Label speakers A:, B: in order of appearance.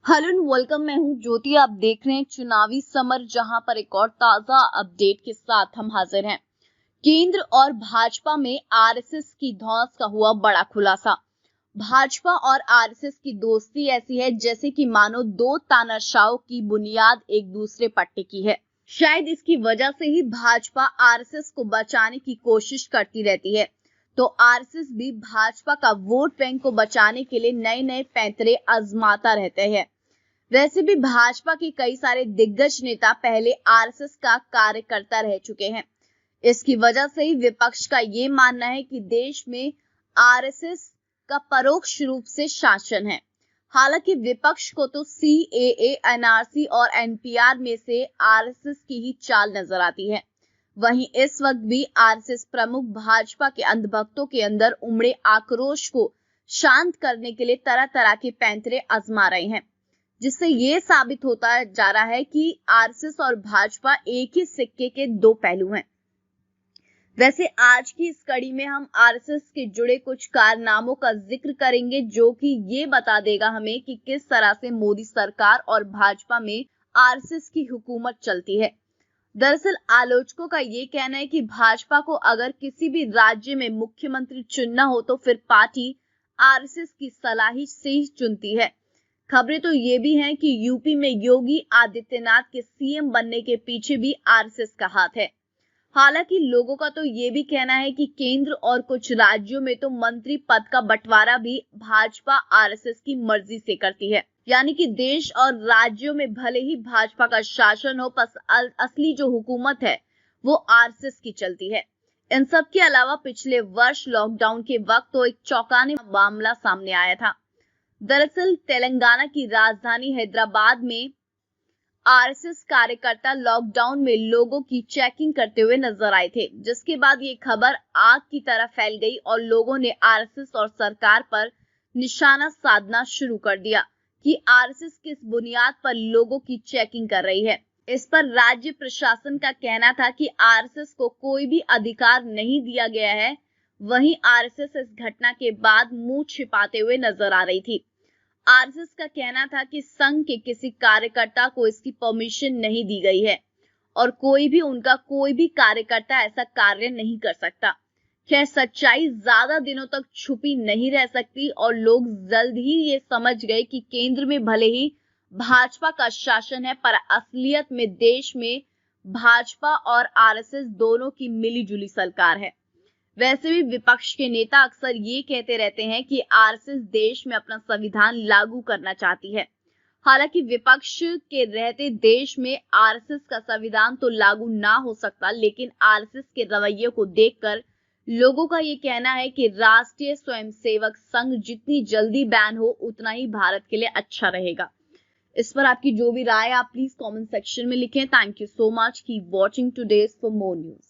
A: Hello and welcome. मैं हूं ज्योति। आप देख रहे हैं चुनावी समर, जहां पर एक और ताजा अपडेट के साथ हम हाजिर हैं। केंद्र और भाजपा में आरएसएस की धौंस का हुआ बड़ा खुलासा। भाजपा और आरएसएस की दोस्ती ऐसी है जैसे कि मानो दो तानाशाहों की बुनियाद एक दूसरे पर टिकी है। शायद इसकी वजह से ही भाजपा आरएसएस को बचाने की कोशिश करती रहती है, तो आरएसएस भी भाजपा का वोट बैंक को बचाने के लिए नए नए पैंतरे आजमाता रहते हैं। वैसे भी भाजपा के कई सारे दिग्गज नेता पहले आरएसएस का कार्यकर्ता रह चुके हैं। इसकी वजह से ही विपक्ष का ये मानना है कि देश में आरएसएस का परोक्ष रूप से शासन है। हालांकि विपक्ष को तो सीएए, एनआरसी और एनपीआर में से आरएसएस की ही चाल नजर आती है। वहीं इस वक्त भी आरएसएस प्रमुख भाजपा के अंधभक्तों के अंदर उमड़े आक्रोश को शांत करने के लिए तरह तरह के पैंतरे आजमा रहे हैं, जिससे ये साबित होता जा रहा है कि आरएसएस और भाजपा एक ही सिक्के के दो पहलू हैं। वैसे आज की इस कड़ी में हम आरएसएस के जुड़े कुछ कारनामों का जिक्र करेंगे, जो कि ये बता देगा हमें कि किस तरह से मोदी सरकार और भाजपा में आरएसएस की हुकूमत चलती है। दरअसल आलोचकों का ये कहना है कि भाजपा को अगर किसी भी राज्य में मुख्यमंत्री चुनना हो तो फिर पार्टी आरएसएस की सलाह से ही चुनती है। खबरें तो ये भी हैं कि यूपी में योगी आदित्यनाथ के सीएम बनने के पीछे भी आरएसएस का हाथ है। हालांकि लोगों का तो ये भी कहना है कि केंद्र और कुछ राज्यों में तो मंत्री पद का बंटवारा भी भाजपा आरएसएस की मर्जी से करती है। यानी कि देश और राज्यों में भले ही भाजपा का शासन हो, पर असली जो हुकूमत है वो आरएसएस की चलती है। इन सब के अलावा पिछले वर्ष लॉकडाउन के वक्त तो एक चौंकाने मामला सामने आया था। दरअसल तेलंगाना की राजधानी हैदराबाद में आरएसएस कार्यकर्ता लॉकडाउन में लोगों की चेकिंग करते हुए नजर आए थे, जिसके बाद ये खबर आग की तरह फैल गई और लोगों ने आरएसएस और सरकार पर निशाना साधना शुरू कर दिया कि आरएसएस किस बुनियाद पर लोगों की चेकिंग कर रही है। इस पर राज्य प्रशासन का कहना था कि आरएसएस को कोई भी अधिकार नहीं दिया गया है। वहीं आरएसएस इस घटना के बाद मुंह छिपाते हुए नजर आ रही थी। आरएसएस का कहना था कि संघ के किसी कार्यकर्ता को इसकी परमिशन नहीं दी गई है और कोई भी कार्यकर्ता ऐसा कार्य नहीं कर सकता। खैर, सच्चाई ज्यादा दिनों तक छुपी नहीं रह सकती और लोग जल्द ही ये समझ गए कि केंद्र में भले ही भाजपा का शासन है, पर असलियत में देश में भाजपा और आरएसएस दोनों की मिलीजुली सरकार है। वैसे भी विपक्ष के नेता अक्सर ये कहते रहते हैं कि आरएसएस देश में अपना संविधान लागू करना चाहती है। हालांकि विपक्ष के रहते देश में आरएसएस का संविधान तो लागू ना हो सकता, लेकिन आरएसएस के रवैये को देखकर लोगों का ये कहना है कि राष्ट्रीय स्वयंसेवक संघ जितनी जल्दी बैन हो उतना ही भारत के लिए अच्छा रहेगा। इस पर आपकी जो भी राय है आप प्लीज कमेंट सेक्शन में लिखें। Thank you so much. Keep watching today's for more news.